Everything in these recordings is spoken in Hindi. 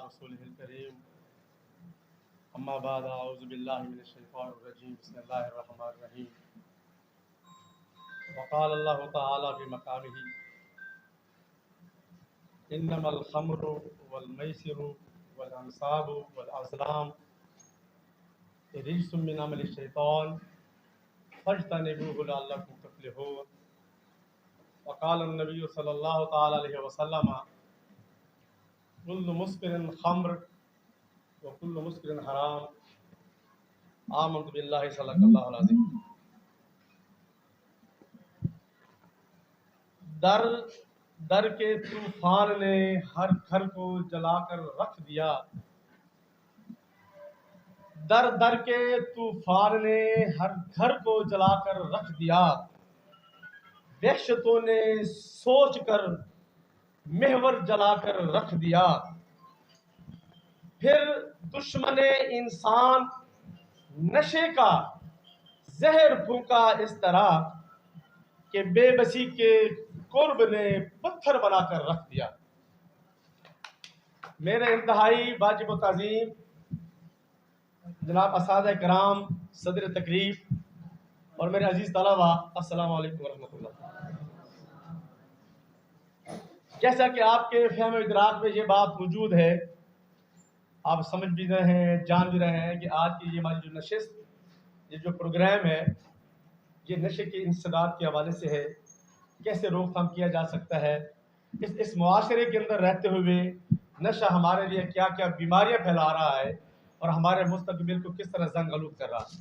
रसूलिहिल करीम अम्मा बाद अऊज़ु बिल्लाहि मिनश शैतानिर रजीम बिस्मिल्लाहिर रहमानिर रहीम वक़ाल अल्लाहु तआला फी मक़ामिही इन्नमल ख़म्रु वल मैसिरु वल अंसाबु वल अज़लाम रिज्सुम मिन अमलिश शैतान फज्तनिबूहु लअल्लकुम तुफ़्लिहून वक़ाल अन्नबी सल्लल्लाहु तआला अलैहि वसल्लम कुल्लु मुस्किरिन ख़म्र व कुल्लु मुस्किरिन हराम आमन्तु बिल्लाहि सल्लल्लाहु अलैहि वसल्लम। दर दर के तूफान ने हर घर को जलाकर रख दिया। दर दर के तूफान ने हर घर को जलाकर रख दिया। वहशतों ने सोच कर महवर जलाकर रख दिया। फिर दुश्मने इंसान नशे का जहर फूंका इस तरह कि बेबसी के कुर्ब ने पत्थर बनाकर रख दिया। मेरे इंतहाई वाजिब ताज़ीम जनाब असातिज़ा कराम, सदर तकरीब और मेरे अजीज़ तलबा, अस्सलामु अलैकुम वरहमतुल्लाह। जैसा कि आपके फ़हम इदराक में ये बात मौजूद है, आप समझ भी रहे हैं, जान भी रहे हैं कि आज की ये हमारी जो नशिस्त, ये जो प्रोग्राम है, ये नशे के इंसदाद के हवाले से है। कैसे रोकथाम किया जा सकता है, इस मुआशरे के अंदर रहते हुए नशा हमारे लिए क्या क्या बीमारियां फैला रहा है और हमारे मुस्तकबिल को किस तरह जंग आलूद कर रहा है।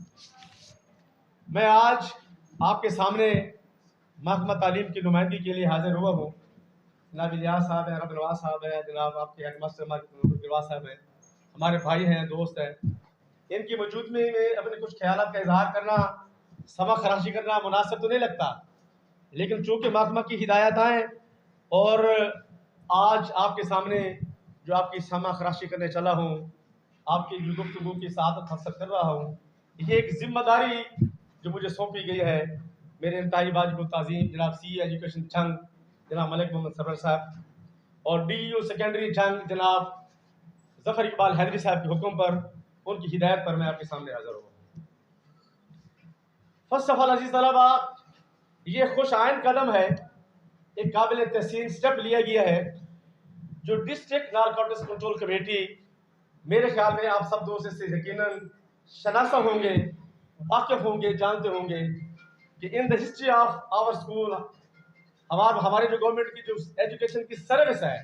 मैं आज आपके सामने महकमा तालीम की नुमाइंदगी के लिए हाजिर हुआ हूँ। जनाब इलियास साहब हैं, रब नवाज साहब हैं, जनाब आपके हेडमास्टर नवाज साहब हैं, हमारे भाई हैं, दोस्त हैं। इनकी मौजूदगी में अपने कुछ ख्यालात का इजहार करना, समा खराशी करना मुनासिब तो नहीं लगता, लेकिन चूँकि महकमा की हिदायत आए और आज आपके सामने जो आपकी समा खराशी करने चला हूँ, आपकी जो गुफ्तगू की सआदत हासिल कर रहा हूँ, ये एक जिम्मेदारी जो मुझे सौंपी गई है। मेरे इंतहाई वाजिब ताज़ीम जनाब सी एजुकेशन जंग जनाब मलिक मोहम्मद सरवर साहब और DEO सेकेंडरी जंग जनाब ज़फ़र इकबाल हैदरी साहब के हुक्म पर, उनकी हिदायत पर मैं आपके सामने हाजिर हूँ। फर्स्ट ऑफ ऑल अजीज़ तलबा, ये खुश आइन कदम है, एक काबिल तहसीन स्टेप लिया गया है जो डिस्ट्रिक्ट नारकोटिक्स कंट्रोल कमेटी, मेरे ख्याल में आप सब दोस्त इससे यकीनन शनासा होंगे, वाकिफ होंगे, जानते होंगे कि in the history of our school हमारे जो गवर्नमेंट की जो एजुकेशन की सर्विस है,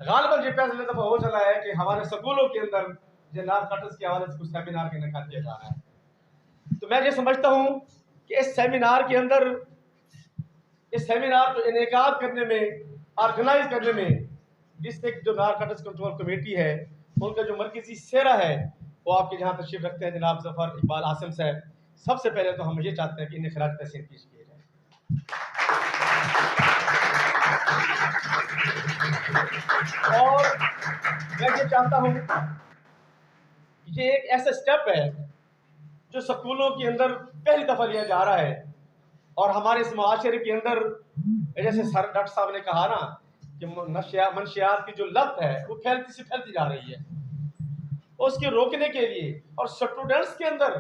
गालिबन ये फैसला दफा हो चला है कि हमारे स्कूलों के अंदर जो नारकोटिक्स के हवाले से कुछ सेमिनार का इनेकाद किया जा रहा है। तो मैं ये समझता हूँ कि इस सेमिनार के अंदर, इस सेमिनार को इनेकाद करने में, ऑर्गेनाइज करने में डिस्ट्रिक्ट जो नारकोटिक्स कंट्रोल कमेटी है, उनका जो मरकजी सेहरा है, वो आपके जहाँ तशरीफ रखते हैं जनाब ज़फ़र इकबाल आसिम साहब। सबसे पहले तो हम ये चाहते हैं कि इन्हें खराज तहसीन पेश किए जाए। और मैं ये चाहता हूँ कि ये एक ऐसा स्टेप है जो स्कूलों के अंदर पहली दफ़ा लिया जा रहा है और हमारे इस मुआशरे के अंदर, जैसे सर डॉक्टर साहब ने कहा ना कि मनशियात की जो लत है वो फैलती जा रही है, उसके रोकने के लिए और स्टूडेंट्स के अंदर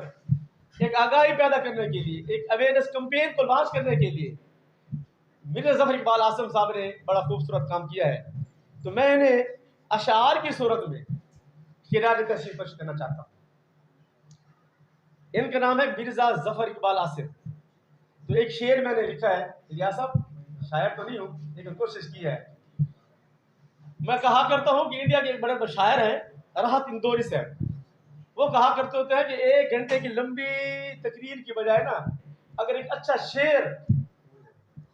एक आगाही पैदा करने के लिए, एक अवेयरनेस कैंपेन को लॉन्च करने के लिए मिर्ज़ा ज़फ़र इकबाल आसिम साहब ने बड़ा खूबसूरत काम किया है। तो मैं इन्हें अशार की सूरत में खिराज तशरीफ पेश करना चाहता हूँ। इनका नाम है मिर्ज़ा ज़फ़र इकबाल आसिम। तो एक शेर मैंने लिखा है, इलियास साहब शायर तो नहीं हूँ लेकिन कोशिश की है। मैं कहा करता हूँ कि इंडिया के एक बड़े शायर हैं राहत इंदौरी साहब, वो कहा करते होते हैं कि 1 घंटे की लंबी तकरीर की बजाय ना, अगर एक अच्छा शेर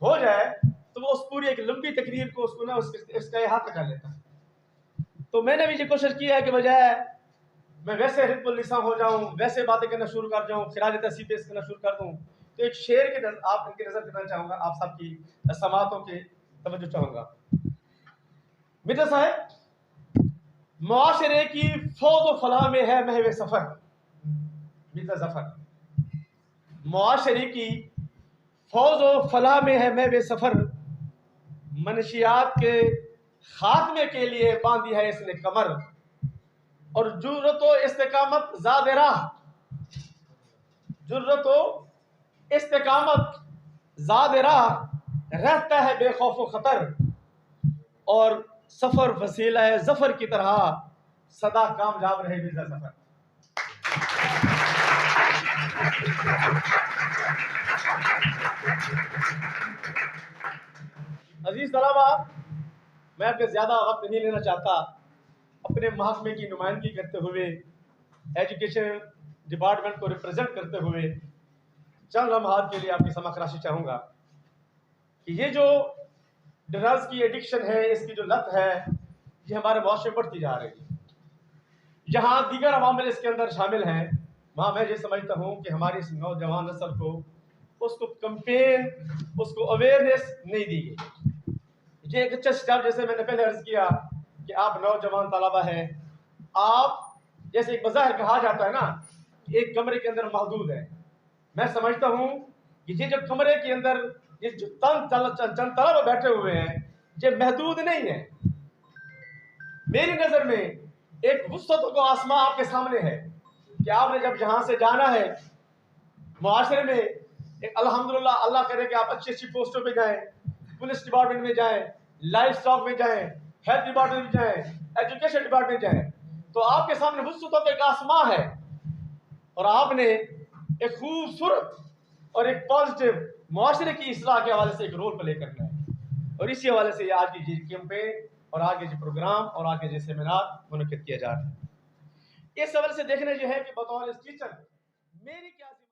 हो जाए तो वो उस पूरी एक लंबी तकरीर को उसको ना उसका अहाता कर लेता है। तो मैंने भी ये कोशिश की है कि बजाय मैं वैसे हिब्बुल लिसान हो जाऊं, वैसे बातें करना शुरू कर जाऊं, खिराज तहसीन पेश करना शुरू कर दूं, तो एक शेर के आप इनकी नजर देना चाहूंगा, आप सबकी समातों के तवज्जो चाहूंगा। मिर्जा साहब, मुआशरे की फौज व फलाह में है महवे सफर। मिर्जा ज़फ़र, मुआशरे की फौज व फलाह में है महवे सफर, मनशियात के खात्मे के लिए बांधी है इसने कमर, और जुर्रतो इस्तिकामत ज़ाद राह, जुर्रतो इस्तिकामत ज़ाद राह, रहता है बेखौफ खतर, और सफर वसीला है जफर की तरह, सदा कामयाब रहे बिज़ा सफर। अजीज तलबा, मैं आपके ज़्यादा वक्त नहीं लेना चाहता। अपने महकमे की नुमाइंदगी करते हुए, एजुकेशन डिपार्टमेंट को रिप्रेजेंट करते हुए चंद लम्हात के लिए आपकी समक्ष राशि चाहूँगा कि ये जो ड्रग्स की एडिक्शन है, इसकी जो लत है, ये हमारे मुआशरे में बढ़ती जा रही है। जहाँ दीगर अवामिल इसके अंदर शामिल हैं, वहाँ मैं ये समझता हूँ कि हमारी इस नौजवान नस्ल को उसको कंपेन, उसको अवेयरनेस नहीं दी गई। ये एक अच्छा स्टेप, जैसे मैंने पहले अर्ज किया कि आप नौजवान तलबा हैं, आप जैसे एक बज़ाहिर कहा जाता है ना, एक कमरे के अंदर महदूद है। मैं समझता हूँ कि ये जो कमरे के अंदर ये जो चंद तलबा बैठे हुए हैं, ये महदूद नहीं है। मेरी नज़र में एक वुसअत को आसमां आपके सामने है कि आपने जब यहाँ से जाना है मुआशरे में, एक अल्हम्दुलिल्लाह, अल्लाह करे कि आप अच्छी अच्छी पोस्टों पे जाएं, पुलिस डिपार्टमेंट में जाएं, लाइफ स्टॉक में जाएं, हेल्थ डिपार्टमेंट में जाएं, एजुकेशन डिपार्टमेंट में जाएं, तो आपके सामने वुसअत का एक आसमां है, और आपने एक खूबसूरत और एक पॉजिटिव मुआशरे की इस्लाह के हवाले से एक रोल प्ले करना है। और इसी हवाले से आज की कैंपेन और आगे जो प्रोग्राम और आगे जो सेमिनार मुनक्किद किया जा रहा है, इस हवाले से देखने जो है कि बतौर टीचर मेरी क्या